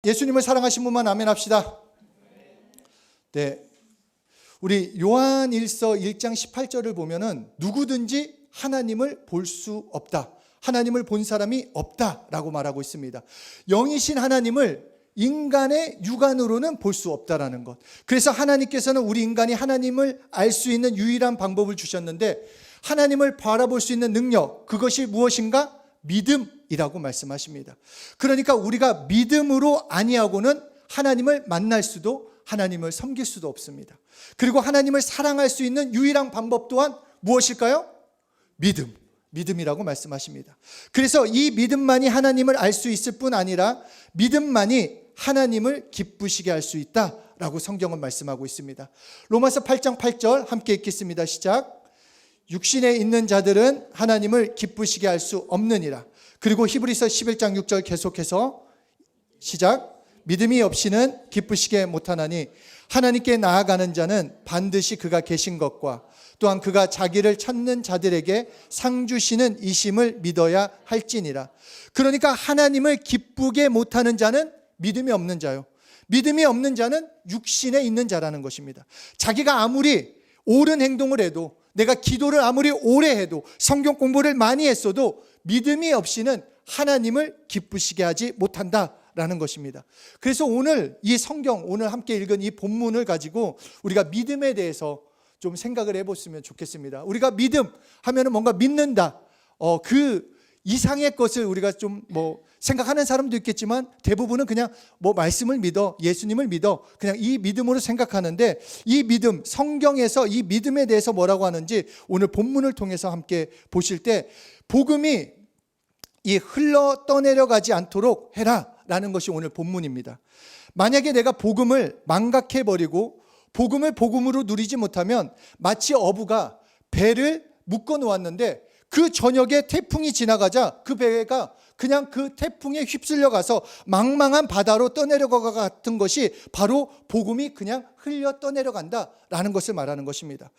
예수님을 사랑하신 분만 아멘 합시다. 네, 우리 요한일서 1장 18절을 보면은 누구든지 하나님을 볼 수 없다, 하나님을 본 사람이 없다라고 말하고 있습니다. 영이신 하나님을 인간의 육안으로는 볼 수 없다라는 것. 그래서 하나님께서는 우리 인간이 하나님을 알 수 있는 유일한 방법을 주셨는데, 하나님을 바라볼 수 있는 능력, 그것이 무엇인가? 믿음이라고 말씀하십니다. 그러니까 우리가 믿음으로 아니하고는 하나님을 만날 수도, 하나님을 섬길 수도 없습니다. 그리고 하나님을 사랑할 수 있는 유일한 방법 또한 무엇일까요? 믿음이라고 말씀하십니다. 그래서 이 믿음만이 하나님을 알 수 있을 뿐 아니라 믿음만이 하나님을 기쁘시게 할 수 있다라고 성경은 말씀하고 있습니다. 로마서 8장 8절 함께 읽겠습니다. 시작. 육신에 있는 자들은 하나님을 기쁘시게 할 수 없느니라. 그리고 히브리서 11장 6절 계속해서 시작. 믿음이 없이는 기쁘시게 못하나니 하나님께 나아가는 자는 반드시 그가 계신 것과 또한 그가 자기를 찾는 자들에게 상 주시는 이심을 믿어야 할지니라. 그러니까 하나님을 기쁘게 못하는 자는 믿음이 없는 자요, 믿음이 없는 자는 육신에 있는 자라는 것입니다. 자기가 아무리 옳은 행동을 해도, 내가 기도를 아무리 오래 해도, 성경 공부를 많이 했어도 믿음이 없이는 하나님을 기쁘시게 하지 못한다라는 것입니다. 그래서 오늘 이 성경, 오늘 함께 읽은 이 본문을 가지고 우리가 믿음에 대해서 좀 생각을 해봤으면 좋겠습니다. 우리가 믿음 하면은 뭔가 믿는다, 그 이상의 것을 우리가 좀 생각하는 사람도 있겠지만, 대부분은 그냥 말씀을 믿어, 예수님을 믿어, 그냥 이 믿음으로 생각하는데, 이 믿음, 성경에서 이 믿음에 대해서 뭐라고 하는지 오늘 본문을 통해서 함께 보실 때, 복음이 이 흘러 떠내려가지 않도록 해라 라는 것이 오늘 본문입니다. 만약에 내가 복음을 망각해버리고 복음을 복음으로 누리지 못하면 마치 어부가 배를 묶어 놓았는데 그 저녁에 태풍이 지나가자 그 배가 그냥 그 태풍에 휩쓸려 가서 망망한 바다로 떠내려가 같은 것이 바로 복음이 그냥 흘려 떠내려간다라는 것을 말하는 것입니다.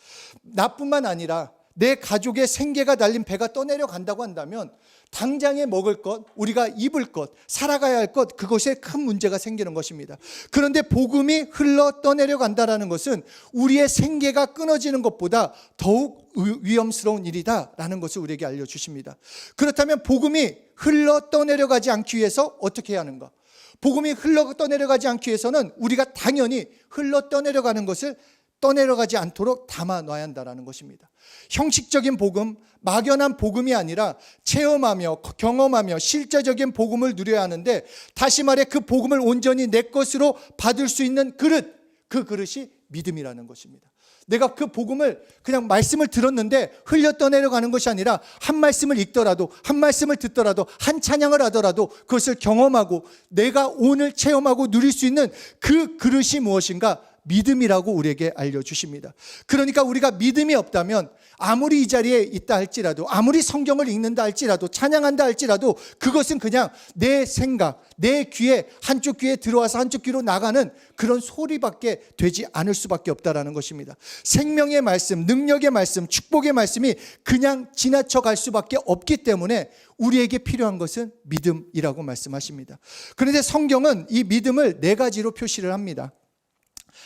나뿐만 아니라 내 가족의 생계가 달린 배가 떠내려간다고 한다면 당장에 먹을 것, 우리가 입을 것, 살아가야 할 것, 그것에 큰 문제가 생기는 것입니다. 그런데 복음이 흘러 떠내려간다는 것은 우리의 생계가 끊어지는 것보다 더욱 위험스러운 일이다라는 것을 우리에게 알려주십니다. 그렇다면 복음이 흘러 떠내려가지 않기 위해서 어떻게 해야 하는가? 복음이 흘러 떠내려가지 않기 위해서는 우리가 당연히 흘러 떠내려가는 것을 떠내려가지 않도록 담아놔야 한다는 것입니다. 형식적인 복음, 막연한 복음이 아니라 체험하며 경험하며 실제적인 복음을 누려야 하는데, 다시 말해 그 복음을 온전히 내 것으로 받을 수 있는 그릇, 그 그릇이 믿음이라는 것입니다. 내가 그 복음을 그냥 말씀을 들었는데 흘려 떠내려가는 것이 아니라 한 말씀을 읽더라도, 한 말씀을 듣더라도, 한 찬양을 하더라도 그것을 경험하고 내가 오늘 체험하고 누릴 수 있는 그 그릇이 무엇인가? 믿음이라고 우리에게 알려주십니다. 그러니까 우리가 믿음이 없다면 아무리 이 자리에 있다 할지라도, 아무리 성경을 읽는다 할지라도, 찬양한다 할지라도 그것은 그냥 내 생각, 내 귀에, 한쪽 귀에 들어와서 한쪽 귀로 나가는 그런 소리밖에 되지 않을 수밖에 없다라는 것입니다. 생명의 말씀, 능력의 말씀, 축복의 말씀이 그냥 지나쳐 갈 수밖에 없기 때문에 우리에게 필요한 것은 믿음이라고 말씀하십니다. 그런데 성경은 이 믿음을 네 가지로 표시를 합니다.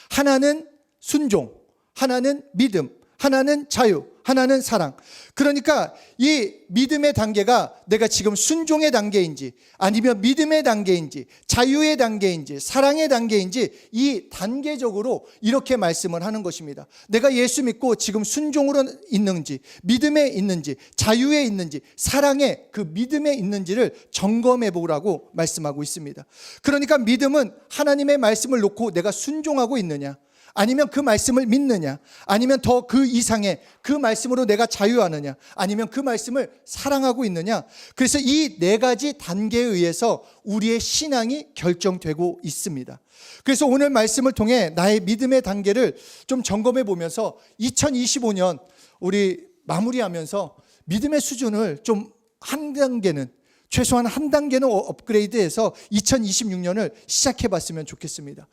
하나는 순종, 하나는 믿음, 하나는 자유, 하나는 사랑. 그러니까 이 믿음의 단계가 내가 지금 순종의 단계인지, 아니면 믿음의 단계인지, 자유의 단계인지, 사랑의 단계인지, 이 단계적으로 이렇게 말씀을 하는 것입니다. 내가 예수 믿고 지금 순종으로 있는지, 믿음에 있는지, 자유에 있는지, 사랑의 그 믿음에 있는지를 점검해 보라고 말씀하고 있습니다. 그러니까 믿음은 하나님의 말씀을 놓고 내가 순종하고 있느냐, 아니면 그 말씀을 믿느냐, 아니면 더 그 이상의 그 말씀으로 내가 자유하느냐, 아니면 그 말씀을 사랑하고 있느냐. 그래서 이 네 가지 단계에 의해서 우리의 신앙이 결정되고 있습니다. 그래서 오늘 말씀을 통해 나의 믿음의 단계를 좀 점검해 보면서 2025년 우리 마무리하면서 믿음의 수준을 좀 한 단계는, 최소한 한 단계는 업그레이드해서 2026년을 시작해 봤으면 좋겠습니다.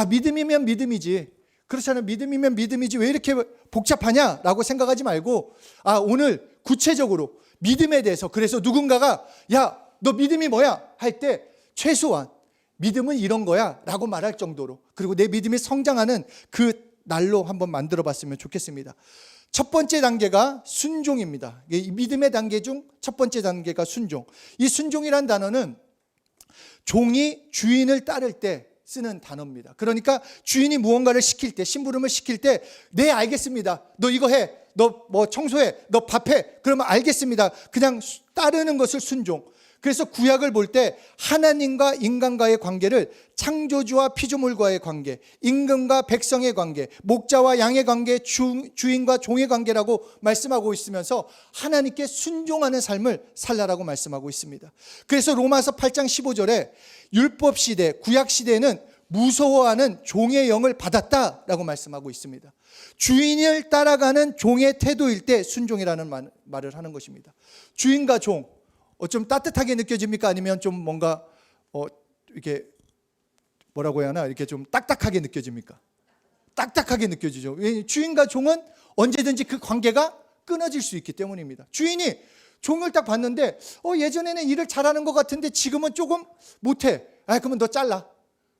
믿음이면 믿음이지, 그렇잖아요. 믿음이면 믿음이지 왜 이렇게 복잡하냐 라고 생각하지 말고, 오늘 구체적으로 믿음에 대해서, 그래서 누군가가 야, 너 믿음이 뭐야? 할 때 최소한 믿음은 이런 거야 라고 말할 정도로, 그리고 내 믿음이 성장하는 그 날로 한번 만들어 봤으면 좋겠습니다. 첫 번째 단계가 순종입니다. 이 믿음의 단계 중 첫 번째 단계가 순종. 이 순종이란 단어는 종이 주인을 따를 때 쓰는 단어입니다. 그러니까 주인이 무언가를 시킬 때, 심부름을 시킬 때, 네 알겠습니다, 너 이거 해, 너 뭐 청소해, 너 밥해, 그러면 알겠습니다, 그냥 따르는 것을 순종. 그래서 구약을 볼 때 하나님과 인간과의 관계를 창조주와 피조물과의 관계, 임금과 백성의 관계, 목자와 양의 관계, 주인과 종의 관계라고 말씀하고 있으면서 하나님께 순종하는 삶을 살라라고 말씀하고 있습니다. 그래서 로마서 8장 15절에 율법 시대, 구약 시대에는 무서워하는 종의 영을 받았다라고 말씀하고 있습니다. 주인을 따라가는 종의 태도일 때 순종이라는 말을 하는 것입니다. 주인과 종, 좀 따뜻하게 느껴집니까? 아니면 좀 뭔가 이렇게 뭐라고 해야 하나, 이렇게 좀 딱딱하게 느껴집니까? 딱딱하게 느껴지죠. 주인과 종은 언제든지 그 관계가 끊어질 수 있기 때문입니다. 주인이 종을 딱 봤는데 예전에는 일을 잘하는 것 같은데 지금은 조금 못해. 그러면 너 잘라.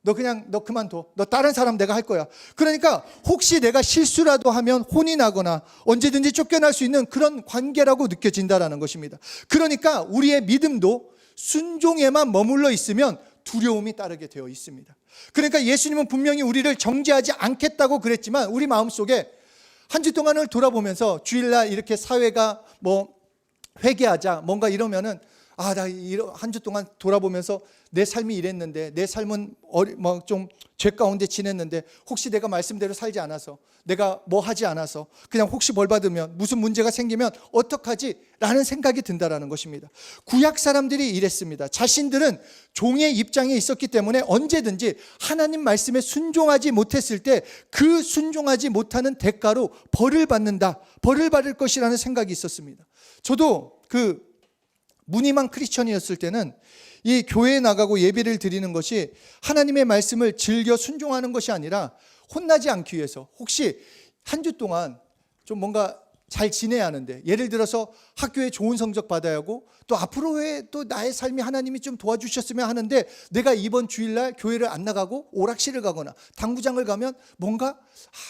너 그만둬. 너 다른 사람 내가 할 거야. 그러니까 혹시 내가 실수라도 하면 혼이 나거나 언제든지 쫓겨날 수 있는 그런 관계라고 느껴진다라는 것입니다. 그러니까 우리의 믿음도 순종에만 머물러 있으면 두려움이 따르게 되어 있습니다. 그러니까 예수님은 분명히 우리를 정죄하지 않겠다고 그랬지만 우리 마음속에 한 주 동안을 돌아보면서 주일날 이렇게 사회가 뭐 회개하자 뭔가 이러면은 나 한 주 동안 돌아보면서 내 삶이 이랬는데, 내 삶은 좀 죄 가운데 지냈는데, 혹시 내가 말씀대로 살지 않아서, 내가 뭐 하지 않아서, 그냥 혹시 벌 받으면, 무슨 문제가 생기면 어떡하지? 라는 생각이 든다라는 것입니다. 구약 사람들이 이랬습니다. 자신들은 종의 입장에 있었기 때문에 언제든지 하나님 말씀에 순종하지 못했을 때 그 순종하지 못하는 대가로 벌을 받는다, 벌을 받을 것이라는 생각이 있었습니다. 저도 무늬만 크리스천이었을 때는 이 교회에 나가고 예배를 드리는 것이 하나님의 말씀을 즐겨 순종하는 것이 아니라 혼나지 않기 위해서, 혹시 한 주 동안 좀 뭔가 잘 지내야 하는데, 예를 들어서 학교에 좋은 성적 받아야 하고 또 앞으로의 또 나의 삶이 하나님이 좀 도와주셨으면 하는데, 내가 이번 주일날 교회를 안 나가고 오락실을 가거나 당구장을 가면 뭔가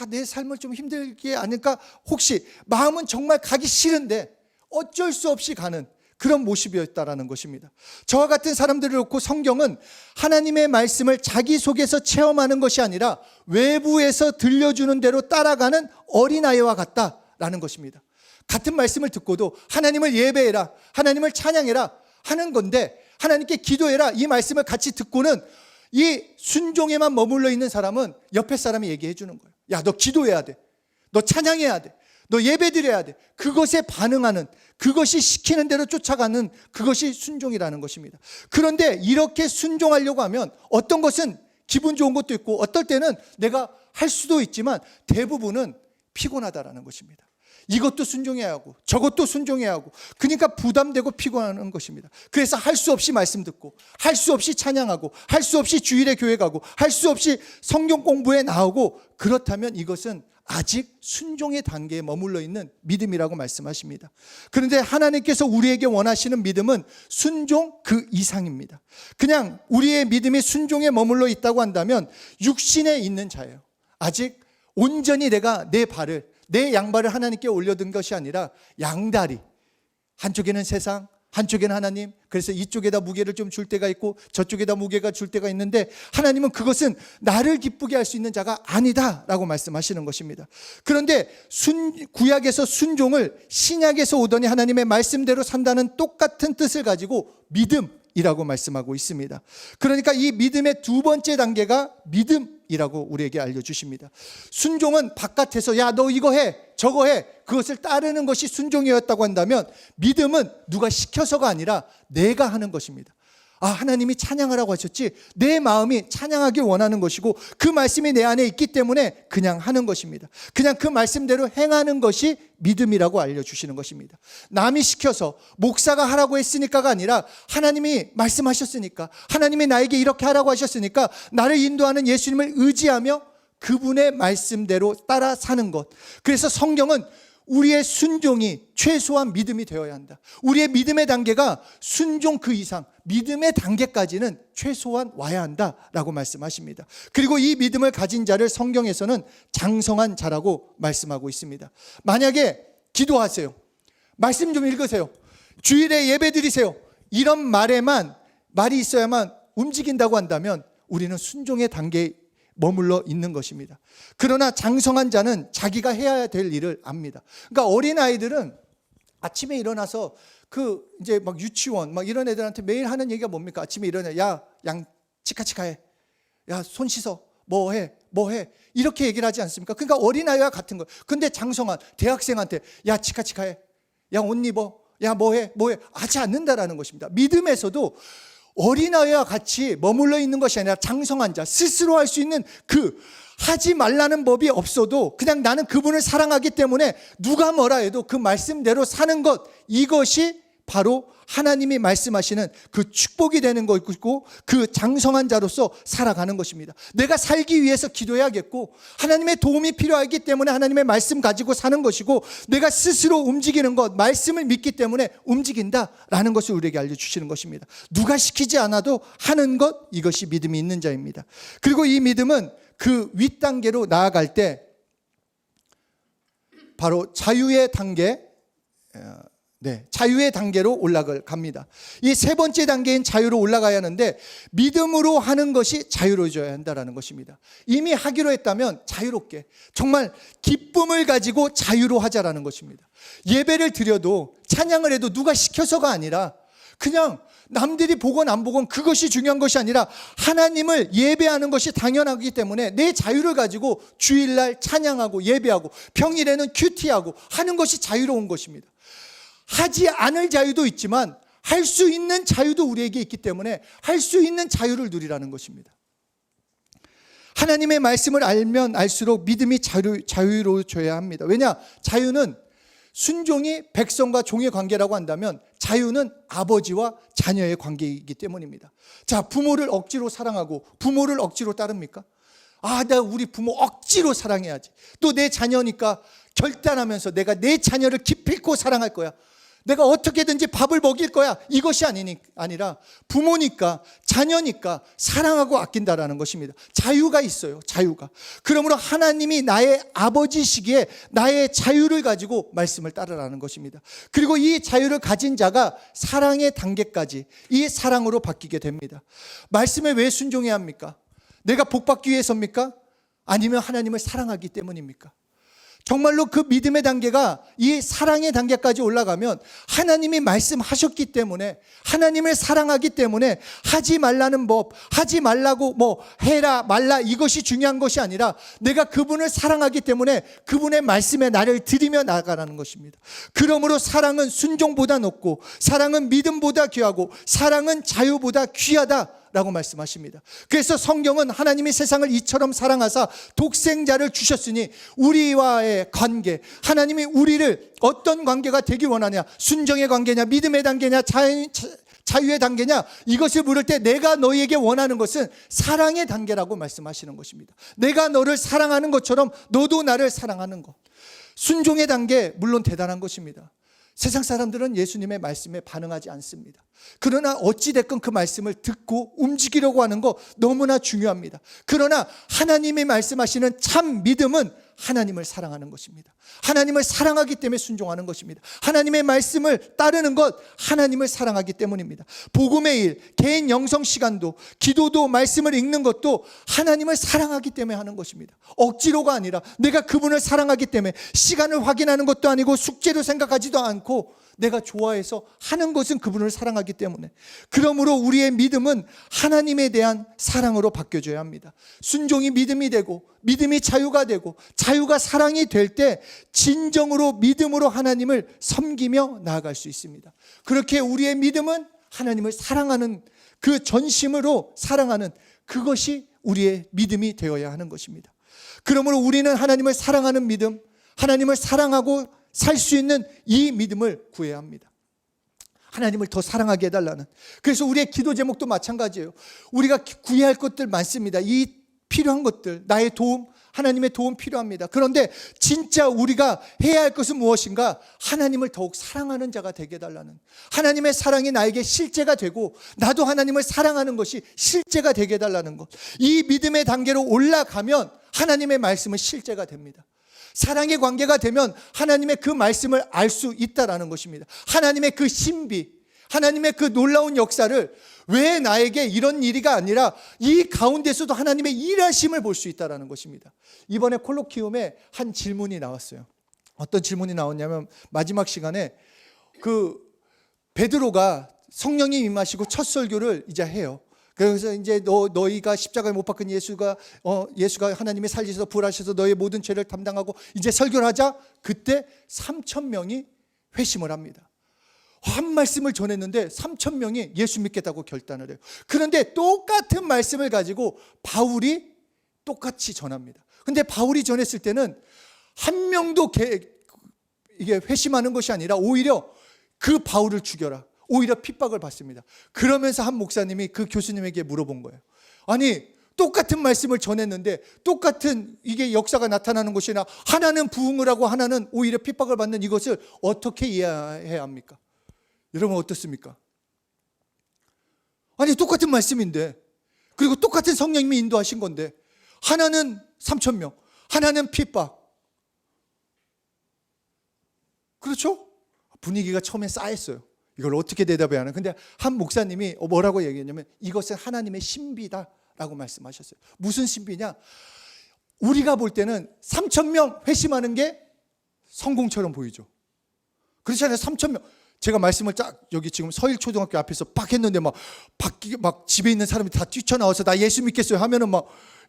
내 삶을 좀 힘들게 하니까, 혹시 마음은 정말 가기 싫은데 어쩔 수 없이 가는 그런 모습이었다라는 것입니다. 저와 같은 사람들을 놓고 성경은 하나님의 말씀을 자기 속에서 체험하는 것이 아니라 외부에서 들려주는 대로 따라가는 어린아이와 같다라는 것입니다. 같은 말씀을 듣고도 하나님을 예배해라, 하나님을 찬양해라 하는 건데, 하나님께 기도해라 이 말씀을 같이 듣고는 이 순종에만 머물러 있는 사람은 옆에 사람이 얘기해 주는 거예요. 야, 너 기도해야 돼, 너 찬양해야 돼, 너 예배드려야 돼. 그것에 반응하는, 그것이 시키는 대로 쫓아가는 그것이 순종이라는 것입니다. 그런데 이렇게 순종하려고 하면 어떤 것은 기분 좋은 것도 있고 어떨 때는 내가 할 수도 있지만 대부분은 피곤하다라는 것입니다. 이것도 순종해야 하고 저것도 순종해야 하고, 그러니까 부담되고 피곤한 것입니다. 그래서 할 수 없이 말씀 듣고, 할 수 없이 찬양하고, 할 수 없이 주일에 교회 가고, 할 수 없이 성경 공부에 나오고, 그렇다면 이것은 아직 순종의 단계에 머물러 있는 믿음이라고 말씀하십니다. 그런데 하나님께서 우리에게 원하시는 믿음은 순종 그 이상입니다. 그냥 우리의 믿음이 순종에 머물러 있다고 한다면 육신에 있는 자예요. 아직 온전히 내가 내 양발을 하나님께 올려둔 것이 아니라 양다리, 한쪽에는 세상, 한쪽에는 하나님. 그래서 이쪽에다 무게를 좀 줄 때가 있고 저쪽에다 무게가 줄 때가 있는데, 하나님은 그것은 나를 기쁘게 할 수 있는 자가 아니다라고 말씀하시는 것입니다. 그런데 구약에서 순종을 신약에서 오더니 하나님의 말씀대로 산다는 똑같은 뜻을 가지고 믿음이라고 말씀하고 있습니다. 그러니까 이 믿음의 두 번째 단계가 믿음이라고 우리에게 알려주십니다. 순종은 바깥에서 야, 너 이거 해, 저거 해, 그것을 따르는 것이 순종이었다고 한다면, 믿음은 누가 시켜서가 아니라 내가 하는 것입니다. 하나님이 찬양하라고 하셨지, 내 마음이 찬양하길 원하는 것이고 그 말씀이 내 안에 있기 때문에 그냥 하는 것입니다. 그냥 그 말씀대로 행하는 것이 믿음이라고 알려주시는 것입니다. 남이 시켜서 목사가 하라고 했으니까가 아니라 하나님이 말씀하셨으니까, 하나님이 나에게 이렇게 하라고 하셨으니까 나를 인도하는 예수님을 의지하며 그분의 말씀대로 따라 사는 것. 그래서 성경은 우리의 순종이 최소한 믿음이 되어야 한다. 우리의 믿음의 단계가 순종 그 이상, 믿음의 단계까지는 최소한 와야 한다라고 말씀하십니다. 그리고 이 믿음을 가진 자를 성경에서는 장성한 자라고 말씀하고 있습니다. 만약에 기도하세요, 말씀 좀 읽으세요, 주일에 예배 드리세요, 이런 말이 있어야만 움직인다고 한다면 우리는 순종의 단계에 머물러 있는 것입니다. 그러나 장성한 자는 자기가 해야 될 일을 압니다. 그러니까 어린아이들은 아침에 일어나서 이제 막 유치원 막 이런 애들한테 매일 하는 얘기가 뭡니까? 아침에 일어나, 야, 양 치카치카 해, 야, 손 씻어, 뭐 해 이렇게 얘기를 하지 않습니까? 그러니까 어린아이와 같은 거예요. 근데 장성한 대학생한테 야, 치카치카 해, 야, 옷 입어, 야, 뭐 해 하지 않는다라는 것입니다. 믿음에서도 어린아이와 같이 머물러 있는 것이 아니라 장성한 자, 스스로 할 수 있는 하지 말라는 법이 없어도 그냥 나는 그분을 사랑하기 때문에 누가 뭐라 해도 그 말씀대로 사는 것, 이것이 바로 하나님이 말씀하시는 그 축복이 되는 것이고 그 장성한 자로서 살아가는 것입니다. 내가 살기 위해서 기도해야겠고 하나님의 도움이 필요하기 때문에 하나님의 말씀 가지고 사는 것이고 내가 스스로 움직이는 것, 말씀을 믿기 때문에 움직인다라는 것을 우리에게 알려주시는 것입니다. 누가 시키지 않아도 하는 것, 이것이 믿음이 있는 자입니다. 그리고 이 믿음은 그 윗단계로 나아갈 때 바로 자유의 단계로 올라갑니다. 이 세 번째 단계인 자유로 올라가야 하는데 믿음으로 하는 것이 자유로워져야 한다는 것입니다. 이미 하기로 했다면 자유롭게, 정말 기쁨을 가지고 자유로 하자라는 것입니다. 예배를 드려도 찬양을 해도 누가 시켜서가 아니라 그냥 남들이 보건 안 보건 그것이 중요한 것이 아니라 하나님을 예배하는 것이 당연하기 때문에 내 자유를 가지고 주일날 찬양하고 예배하고 평일에는 큐티하고 하는 것이 자유로운 것입니다. 하지 않을 자유도 있지만 할 수 있는 자유도 우리에게 있기 때문에 할 수 있는 자유를 누리라는 것입니다. 하나님의 말씀을 알면 알수록 믿음이 자유로워져야 합니다. 왜냐? 자유는 순종이 백성과 종의 관계라고 한다면 자유는 아버지와 자녀의 관계이기 때문입니다. 자, 부모를 억지로 사랑하고 부모를 억지로 따릅니까? 나 우리 부모 억지로 사랑해야지. 또 내 자녀니까 결단하면서 내가 내 자녀를 기필코 사랑할 거야. 내가 어떻게든지 밥을 먹일 거야. 이것이 아니라 부모니까 자녀니까 사랑하고 아낀다라는 것입니다. 자유가 있어요. 자유가. 그러므로 하나님이 나의 아버지시기에 나의 자유를 가지고 말씀을 따르라는 것입니다. 그리고 이 자유를 가진 자가 사랑의 단계까지 이 사랑으로 바뀌게 됩니다. 말씀에 왜 순종해야 합니까? 내가 복받기 위해서입니까? 아니면 하나님을 사랑하기 때문입니까? 정말로 그 믿음의 단계가 이 사랑의 단계까지 올라가면 하나님이 말씀하셨기 때문에, 하나님을 사랑하기 때문에 하지 말라는 법, 하지 말라고 해라 말라 이것이 중요한 것이 아니라 내가 그분을 사랑하기 때문에 그분의 말씀에 나를 들이며 나아가라는 것입니다. 그러므로 사랑은 순종보다 높고 사랑은 믿음보다 귀하고 사랑은 자유보다 귀하다 라고 말씀하십니다. 그래서 성경은 하나님이 세상을 이처럼 사랑하사 독생자를 주셨으니 우리와의 관계, 하나님이 우리를 어떤 관계가 되기 원하냐, 순종의 관계냐, 믿음의 단계냐, 자유의 단계냐, 이것을 물을 때 내가 너희에게 원하는 것은 사랑의 단계라고 말씀하시는 것입니다. 내가 너를 사랑하는 것처럼 너도 나를 사랑하는 것. 순종의 단계 물론 대단한 것입니다. 세상 사람들은 예수님의 말씀에 반응하지 않습니다. 그러나 어찌됐건 그 말씀을 듣고 움직이려고 하는 거 너무나 중요합니다. 그러나 하나님이 말씀하시는 참 믿음은 하나님을 사랑하는 것입니다. 하나님을 사랑하기 때문에 순종하는 것입니다. 하나님의 말씀을 따르는 것, 하나님을 사랑하기 때문입니다. 복음의 일, 개인 영성 시간도, 기도도, 말씀을 읽는 것도 하나님을 사랑하기 때문에 하는 것입니다. 억지로가 아니라 내가 그분을 사랑하기 때문에, 시간을 확인하는 것도 아니고 숙제로 생각하지도 않고 내가 좋아해서 하는 것은 그분을 사랑하기 때문에. 그러므로 우리의 믿음은 하나님에 대한 사랑으로 바뀌어져야 합니다. 순종이 믿음이 되고 믿음이 자유가 되고 자유가 사랑이 될 때 진정으로 믿음으로 하나님을 섬기며 나아갈 수 있습니다. 그렇게 우리의 믿음은 하나님을 사랑하는 그 전심으로 사랑하는 그것이 우리의 믿음이 되어야 하는 것입니다. 그러므로 우리는 하나님을 사랑하는 믿음, 하나님을 사랑하고 살 수 있는 이 믿음을 구해야 합니다. 하나님을 더 사랑하게 해달라는. 그래서 우리의 기도 제목도 마찬가지예요. 우리가 구해야 할 것들 많습니다. 이 필요한 것들, 나의 도움, 하나님의 도움 필요합니다. 그런데 진짜 우리가 해야 할 것은 무엇인가? 하나님을 더욱 사랑하는 자가 되게 해달라는, 하나님의 사랑이 나에게 실제가 되고 나도 하나님을 사랑하는 것이 실제가 되게 해달라는 것. 이 믿음의 단계로 올라가면 하나님의 말씀은 실제가 됩니다. 사랑의 관계가 되면 하나님의 그 말씀을 알 수 있다라는 것입니다. 하나님의 그 신비, 하나님의 그 놀라운 역사를 왜 나에게 이런 일이가 아니라 이 가운데서도 하나님의 일하심을 볼 수 있다는 것입니다. 이번에 콜로키움에 한 질문이 나왔어요. 어떤 질문이 나왔냐면, 마지막 시간에 그 베드로가 성령이 임하시고 첫 설교를 이제 해요. 그래서 이제 너희가 십자가에 못 박힌 예수가 하나님이 살리셔서 부활하셔서 너의 모든 죄를 담당하고 이제 설교를 하자. 그때 3,000명이 회심을 합니다. 한 말씀을 전했는데 3,000명이 예수 믿겠다고 결단을 해요. 그런데 똑같은 말씀을 가지고 바울이 똑같이 전합니다. 근데 바울이 전했을 때는 한 명도 이게 회심하는 것이 아니라 오히려 그 바울을 죽여라, 오히려 핍박을 받습니다. 그러면서 한 목사님이 그 교수님에게 물어본 거예요. 아니, 똑같은 말씀을 전했는데 똑같은 이게 역사가 나타나는 것이나 하나는 부흥을 하고 하나는 오히려 핍박을 받는 이것을 어떻게 이해해야 합니까? 여러분 어떻습니까? 아니, 똑같은 말씀인데, 그리고 똑같은 성령님이 인도하신 건데, 하나는 3,000명, 하나는 핍박. 그렇죠? 분위기가 처음에 싸했어요. 이걸 어떻게 대답해야 하나. 근데 한 목사님이 뭐라고 얘기했냐면, 이것은 하나님의 신비다라고 말씀하셨어요. 무슨 신비냐? 우리가 볼 때는 3,000명 회심하는 게 성공처럼 보이죠. 그렇지 않아요? 3,000명. 제가 말씀을 쫙 여기 지금 서일초등학교 앞에서 빡 했는데 막 집에 있는 사람이 다 뛰쳐나와서 나 예수 믿겠어요 하면은 막,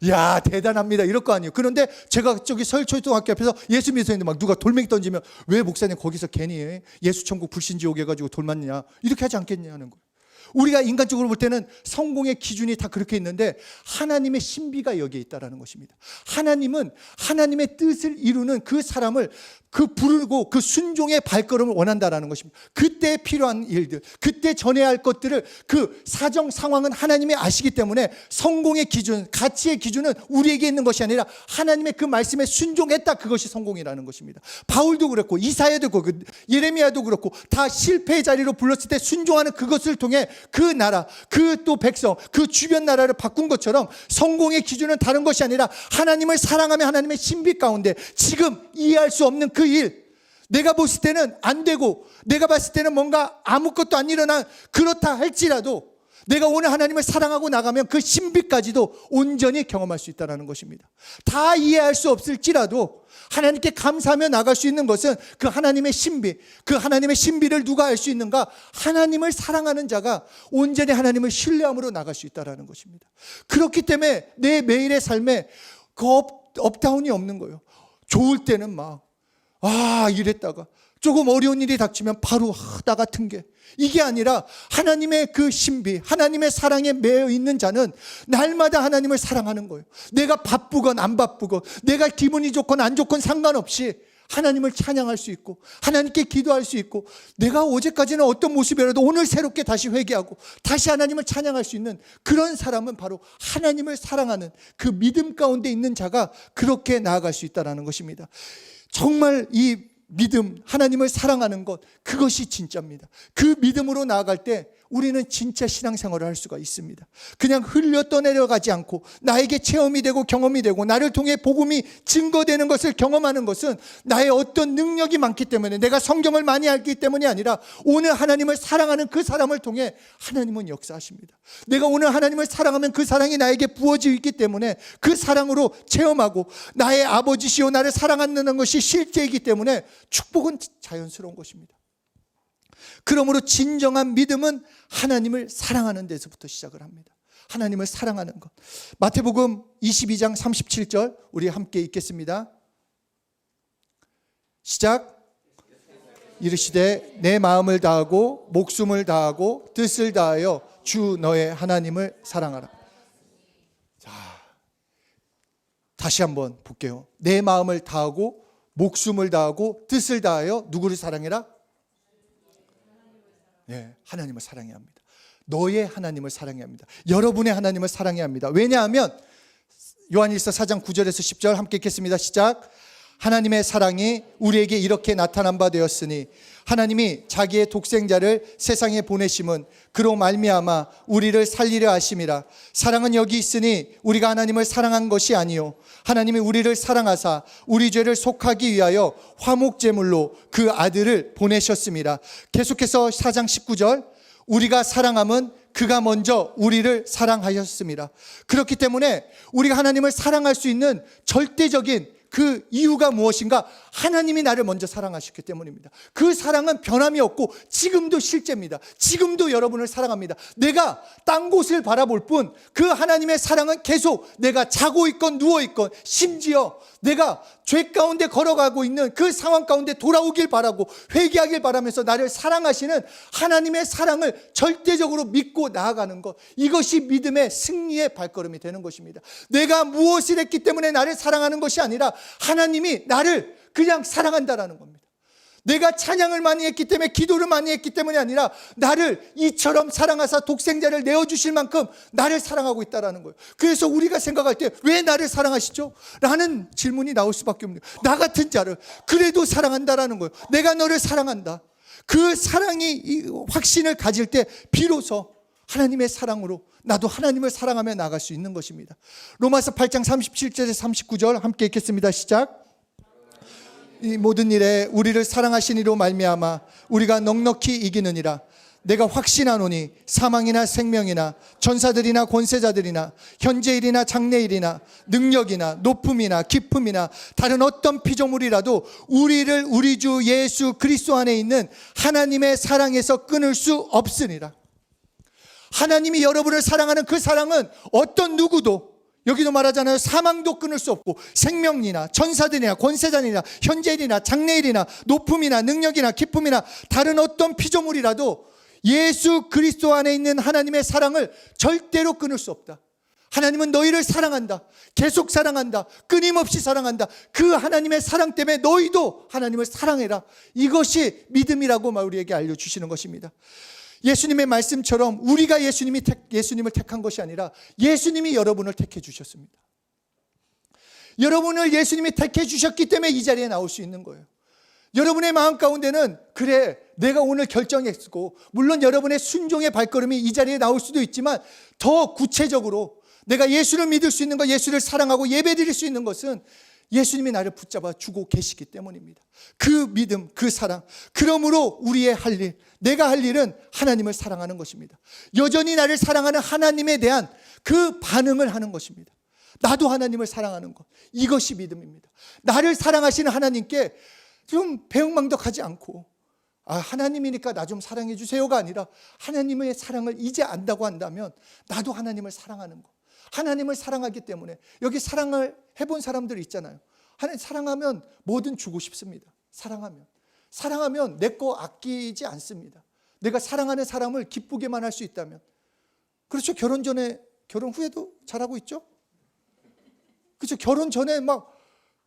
야, 대단합니다 이럴 거 아니에요. 그런데 제가 저기 서일초등학교 앞에서 예수 믿어서 있는데 막 누가 돌멩이 던지면, 왜 목사님 거기서 괜히 예수천국 불신지옥 해가지고 돌 맞느냐, 이렇게 하지 않겠냐는 거예요. 우리가 인간적으로 볼 때는 성공의 기준이 다 그렇게 있는데 하나님의 신비가 여기에 있다는 것입니다. 하나님은 하나님의 뜻을 이루는 그 사람을 부르고 그 순종의 발걸음을 원한다는 것입니다. 그때 필요한 일들, 그때 전해야 할 것들을, 그 사정 상황은 하나님이 아시기 때문에 성공의 기준, 가치의 기준은 우리에게 있는 것이 아니라 하나님의 그 말씀에 순종했다, 그것이 성공이라는 것입니다. 바울도 그렇고 이사야도 그렇고 예레미야도 그렇고 다 실패의 자리로 불렀을 때 순종하는 그것을 통해 그 나라, 그 또 백성, 그 주변 나라를 바꾼 것처럼 성공의 기준은 다른 것이 아니라 하나님을 사랑하며 하나님의 신비 가운데 지금 이해할 수 없는 그 일, 내가 봤을 때는 안 되고 내가 봤을 때는 뭔가 아무것도 안 일어나, 그렇다 할지라도 내가 오늘 하나님을 사랑하고 나가면 그 신비까지도 온전히 경험할 수 있다는 것입니다. 다 이해할 수 없을지라도 하나님께 감사하며 나갈 수 있는 것은 그 하나님의 신비, 그 하나님의 신비를 누가 알 수 있는가? 하나님을 사랑하는 자가 온전히 하나님을 신뢰함으로 나갈 수 있다는 것입니다. 그렇기 때문에 내 매일의 삶에 그 업다운이 없는 거예요. 좋을 때는 막 이랬다가 조금 어려운 일이 닥치면 바로 나 같은 게, 이게 아니라 하나님의 그 신비, 하나님의 사랑에 매여 있는 자는 날마다 하나님을 사랑하는 거예요. 내가 바쁘건 안 바쁘건, 내가 기분이 좋건 안 좋건 상관없이 하나님을 찬양할 수 있고 하나님께 기도할 수 있고, 내가 어제까지는 어떤 모습이라도 오늘 새롭게 다시 회개하고 다시 하나님을 찬양할 수 있는 그런 사람은 바로 하나님을 사랑하는 그 믿음 가운데 있는 자가 그렇게 나아갈 수 있다는 것입니다. 정말 이 믿음, 하나님을 사랑하는 것, 그것이 진짜입니다. 그 믿음으로 나아갈 때 우리는 진짜 신앙생활을 할 수가 있습니다. 그냥 흘려 떠내려가지 않고 나에게 체험이 되고 경험이 되고 나를 통해 복음이 증거되는 것을 경험하는 것은 나의 어떤 능력이 많기 때문에, 내가 성경을 많이 알기 때문이 아니라 오늘 하나님을 사랑하는 그 사람을 통해 하나님은 역사하십니다. 내가 오늘 하나님을 사랑하면 그 사랑이 나에게 부어지고 있기 때문에 그 사랑으로 체험하고 나의 아버지시오 나를 사랑한다는 것이 실제이기 때문에 축복은 자연스러운 것입니다. 그러므로 진정한 믿음은 하나님을 사랑하는 데서부터 시작을 합니다. 하나님을 사랑하는 것. 마태복음 22장 37절 우리 함께 읽겠습니다. 시작. 이르시되 내 마음을 다하고 목숨을 다하고 뜻을 다하여 주 너의 하나님을 사랑하라. 자, 다시 한번 볼게요. 내 마음을 다하고 목숨을 다하고 뜻을 다하여 누구를 사랑해라? 네, 하나님을 사랑해야 합니다. 너의 하나님을 사랑해야 합니다. 여러분의 하나님을 사랑해야 합니다. 왜냐하면 요한일서 4장 9절에서 10절 함께 읽겠습니다. 시작. 하나님의 사랑이 우리에게 이렇게 나타난 바 되었으니 하나님이 자기의 독생자를 세상에 보내심은 그로 말미암아 우리를 살리려 하심이라. 사랑은 여기 있으니 우리가 하나님을 사랑한 것이 아니요 하나님이 우리를 사랑하사 우리 죄를 속하기 위하여 화목제물로 그 아들을 보내셨습니다. 계속해서 4장 19절. 우리가 사랑함은 그가 먼저 우리를 사랑하셨습니다. 그렇기 때문에 우리가 하나님을 사랑할 수 있는 절대적인 그 이유가 무엇인가? 하나님이 나를 먼저 사랑하셨기 때문입니다. 그 사랑은 변함이 없고 지금도 실제입니다. 지금도 여러분을 사랑합니다. 내가 딴 곳을 바라볼 뿐 그 하나님의 사랑은 계속 내가 자고 있건 누워 있건 심지어 내가 죄 가운데 걸어가고 있는 그 상황 가운데 돌아오길 바라고 회개하길 바라면서 나를 사랑하시는 하나님의 사랑을 절대적으로 믿고 나아가는 것, 이것이 믿음의 승리의 발걸음이 되는 것입니다. 내가 무엇을 했기 때문에 나를 사랑하는 것이 아니라 하나님이 나를 그냥 사랑한다라는 겁니다. 내가 찬양을 많이 했기 때문에, 기도를 많이 했기 때문이 아니라 나를 이처럼 사랑하사 독생자를 내어주실 만큼 나를 사랑하고 있다는 거예요. 그래서 우리가 생각할 때 왜 나를 사랑하시죠? 라는 질문이 나올 수밖에 없는 거예요. 나 같은 자를 그래도 사랑한다라는 거예요. 내가 너를 사랑한다. 그 사랑이 확신을 가질 때 비로소 하나님의 사랑으로 나도 하나님을 사랑하며 나아갈 수 있는 것입니다. 로마서 8장 37절에서 39절 함께 읽겠습니다. 시작. 이 모든 일에 우리를 사랑하신 이로 말미암아 우리가 넉넉히 이기느니라. 내가 확신하노니 사망이나 생명이나 전사들이나 권세자들이나 현재일이나 장래일이나 능력이나 높음이나 깊음이나 다른 어떤 피조물이라도 우리를 우리 주 예수 그리스도 안에 있는 하나님의 사랑에서 끊을 수 없으니라. 하나님이 여러분을 사랑하는 그 사랑은 어떤 누구도, 여기도 말하잖아요. 사망도 끊을 수 없고 생명이나 전사들이나 권세자들이나 현재일이나 장래일이나 높음이나 능력이나 기쁨이나 다른 어떤 피조물이라도 예수 그리스도 안에 있는 하나님의 사랑을 절대로 끊을 수 없다. 하나님은 너희를 사랑한다. 계속 사랑한다. 끊임없이 사랑한다. 그 하나님의 사랑 때문에 너희도 하나님을 사랑해라. 이것이 믿음이라고 우리에게 알려주시는 것입니다. 예수님의 말씀처럼 우리가 예수님을 택한 것이 아니라 예수님이 여러분을 택해 주셨습니다. 여러분을 예수님이 택해 주셨기 때문에 이 자리에 나올 수 있는 거예요. 여러분의 마음 가운데는 그래 내가 오늘 결정했고, 물론 여러분의 순종의 발걸음이 이 자리에 나올 수도 있지만 더 구체적으로 내가 예수를 믿을 수 있는 것, 예수를 사랑하고 예배드릴 수 있는 것은 예수님이 나를 붙잡아 주고 계시기 때문입니다. 그 믿음, 그 사랑. 그러므로 우리의 할 일, 내가 할 일은 하나님을 사랑하는 것입니다. 여전히 나를 사랑하는 하나님에 대한 그 반응을 하는 것입니다. 나도 하나님을 사랑하는 것, 이것이 믿음입니다. 나를 사랑하시는 하나님께 좀 배은망덕하지 않고 하나님이니까 나 좀 사랑해 주세요가 아니라 하나님의 사랑을 이제 안다고 한다면 나도 하나님을 사랑하는 것, 하나님을 사랑하기 때문에. 여기 사랑을 해본 사람들 있잖아요. 하나님 사랑하면 뭐든 주고 싶습니다. 사랑하면 내 거 아끼지 않습니다. 내가 사랑하는 사람을 기쁘게만 할 수 있다면. 그렇죠. 결혼 전에, 결혼 후에도 잘하고 있죠. 그렇죠. 결혼 전에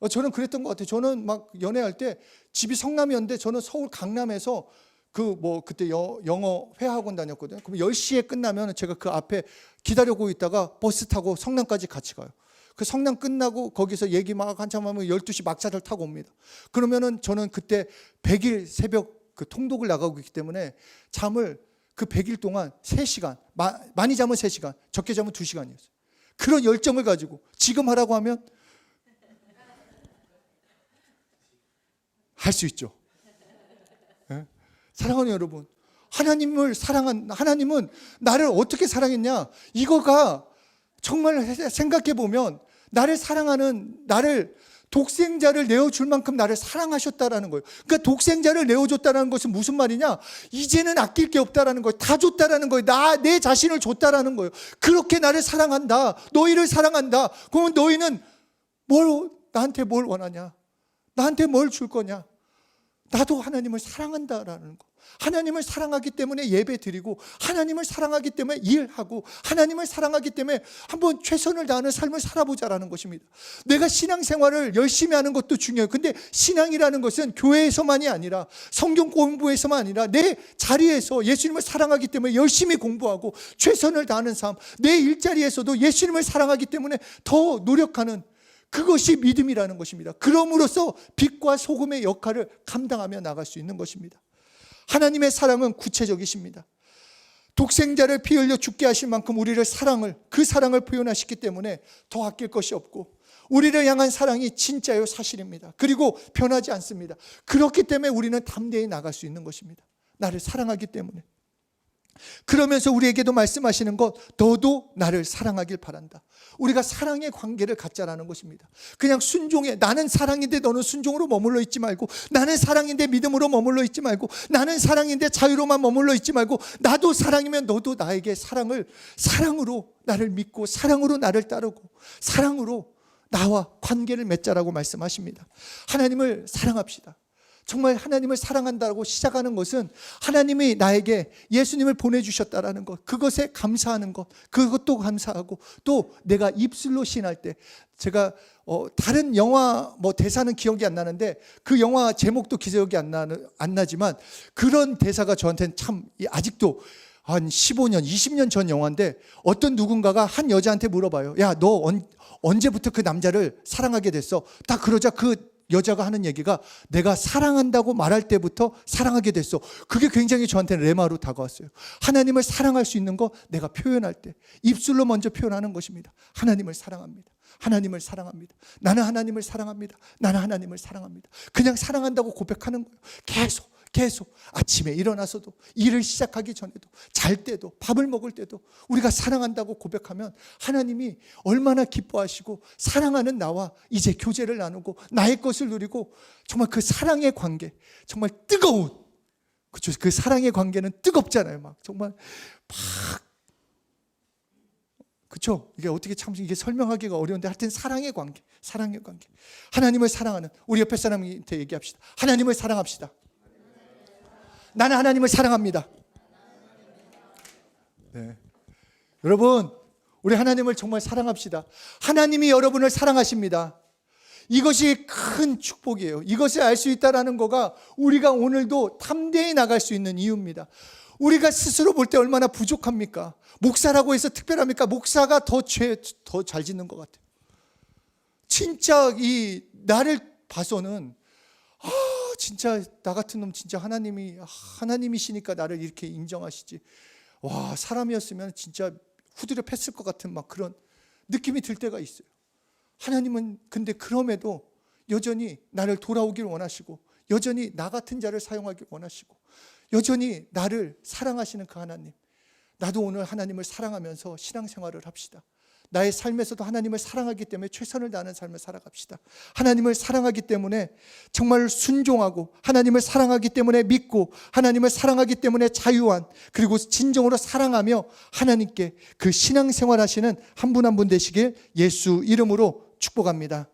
저는 그랬던 것 같아요. 저는 연애할 때 집이 성남이었는데 저는 서울 강남에서 그때 영어 회화학원 다녔거든요. 그럼 10시에 끝나면 제가 그 앞에 기다리고 있다가 버스 타고 성남까지 같이 가요. 그 성남 끝나고 거기서 얘기 한참 하면 12시 막차를 타고 옵니다. 그러면은 저는 그때 100일 새벽 그 통독을 나가고 있기 때문에 잠을 그 100일 동안 3시간, 많이 자면 3시간, 적게 자면 2시간이었어요. 그런 열정을 가지고 지금 하라고 하면 할 수 있죠. 네? 사랑하는 여러분, 하나님은 나를 어떻게 사랑했냐? 이거가 정말 생각해 보면 나를 사랑하는, 나를 독생자를 내어줄 만큼 나를 사랑하셨다라는 거예요. 그러니까 독생자를 내어줬다라는 것은 무슨 말이냐? 이제는 아낄 게 없다라는 거예요. 다 줬다라는 거예요. 내 자신을 줬다라는 거예요. 그렇게 나를 사랑한다. 너희를 사랑한다. 그러면 너희는 나한테 뭘 원하냐? 나한테 뭘 줄 거냐? 나도 하나님을 사랑한다라는 거. 하나님을 사랑하기 때문에 예배 드리고, 하나님을 사랑하기 때문에 일하고, 하나님을 사랑하기 때문에 한번 최선을 다하는 삶을 살아보자라는 것입니다. 내가 신앙생활을 열심히 하는 것도 중요해요. 근데 신앙이라는 것은 교회에서만이 아니라, 성경 공부에서만 아니라, 내 자리에서 예수님을 사랑하기 때문에 열심히 공부하고 최선을 다하는 삶, 내 일자리에서도 예수님을 사랑하기 때문에 더 노력하는, 그것이 믿음이라는 것입니다. 그럼으로써 빛과 소금의 역할을 감당하며 나갈 수 있는 것입니다. 하나님의 사랑은 구체적이십니다. 독생자를 피 흘려 죽게 하실 만큼 우리를 그 사랑을 표현하셨기 때문에 더 아낄 것이 없고, 우리를 향한 사랑이 진짜요 사실입니다. 그리고 변하지 않습니다. 그렇기 때문에 우리는 담대히 나갈 수 있는 것입니다. 나를 사랑하기 때문에. 그러면서 우리에게도 말씀하시는 것, 너도 나를 사랑하길 바란다. 우리가 사랑의 관계를 갖자라는 것입니다. 그냥 순종해, 나는 사랑인데 너는 순종으로 머물러 있지 말고, 나는 사랑인데 믿음으로 머물러 있지 말고, 나는 사랑인데 자유로만 머물러 있지 말고, 나도 사랑이면 너도 나에게 사랑으로 나를 믿고, 사랑으로 나를 따르고, 사랑으로 나와 관계를 맺자라고 말씀하십니다. 하나님을 사랑합시다. 정말 하나님을 사랑한다고 시작하는 것은 하나님이 나에게 예수님을 보내주셨다라는 것, 그것에 감사하는 것, 그것도 감사하고, 또 내가 입술로 시인할 때, 제가 다른 영화 대사는 기억이 안 나는데, 그 영화 제목도 기억이 안 나지만, 그런 대사가 저한테는 참 아직도 한 15년, 20년 전 영화인데, 어떤 누군가가 한 여자한테 물어봐요. 야, 너 언제부터 그 남자를 사랑하게 됐어? 딱 그러자 그 여자가 하는 얘기가, 내가 사랑한다고 말할 때부터 사랑하게 됐어. 그게 굉장히 저한테는 레마로 다가왔어요. 하나님을 사랑할 수 있는 거, 내가 표현할 때 입술로 먼저 표현하는 것입니다. 하나님을 사랑합니다. 하나님을 사랑합니다. 나는 하나님을 사랑합니다. 나는 하나님을 사랑합니다. 그냥 사랑한다고 고백하는 거예요. 계속 아침에 일어나서도, 일을 시작하기 전에도, 잘 때도, 밥을 먹을 때도 우리가 사랑한다고 고백하면 하나님이 얼마나 기뻐하시고, 사랑하는 나와 이제 교제를 나누고 나의 것을 누리고, 정말 그 사랑의 관계, 정말 뜨거운, 그렇죠? 그 사랑의 관계는 뜨겁잖아요. 막 정말 그렇죠? 이게 어떻게 참 이게 설명하기가 어려운데, 하여튼 사랑의 관계. 하나님을 사랑하는, 우리 옆에 사람한테 얘기합시다. 하나님을 사랑합시다. 나는 하나님을 사랑합니다. 네. 여러분, 우리 하나님을 정말 사랑합시다. 하나님이 여러분을 사랑하십니다. 이것이 큰 축복이에요. 이것을 알 수 있다는 거가 우리가 오늘도 담대히 나갈 수 있는 이유입니다. 우리가 스스로 볼 때 얼마나 부족합니까? 목사라고 해서 특별합니까? 목사가 더 잘 짓는 것 같아요. 진짜 나를 봐서는, 진짜 나 같은 놈, 진짜 하나님이시니까 나를 이렇게 인정하시지. 와, 사람이었으면 진짜 후드려 팼을 것 같은 막 그런 느낌이 들 때가 있어요. 하나님은 근데 그럼에도 여전히 나를 돌아오길 원하시고, 여전히 나 같은 자를 사용하길 원하시고, 여전히 나를 사랑하시는 그 하나님. 나도 오늘 하나님을 사랑하면서 신앙생활을 합시다. 나의 삶에서도 하나님을 사랑하기 때문에 최선을 다하는 삶을 살아갑시다. 하나님을 사랑하기 때문에 정말 순종하고, 하나님을 사랑하기 때문에 믿고, 하나님을 사랑하기 때문에 자유한, 그리고 진정으로 사랑하며 하나님께 그 신앙생활 하시는 한 분 한 분 되시길 예수 이름으로 축복합니다.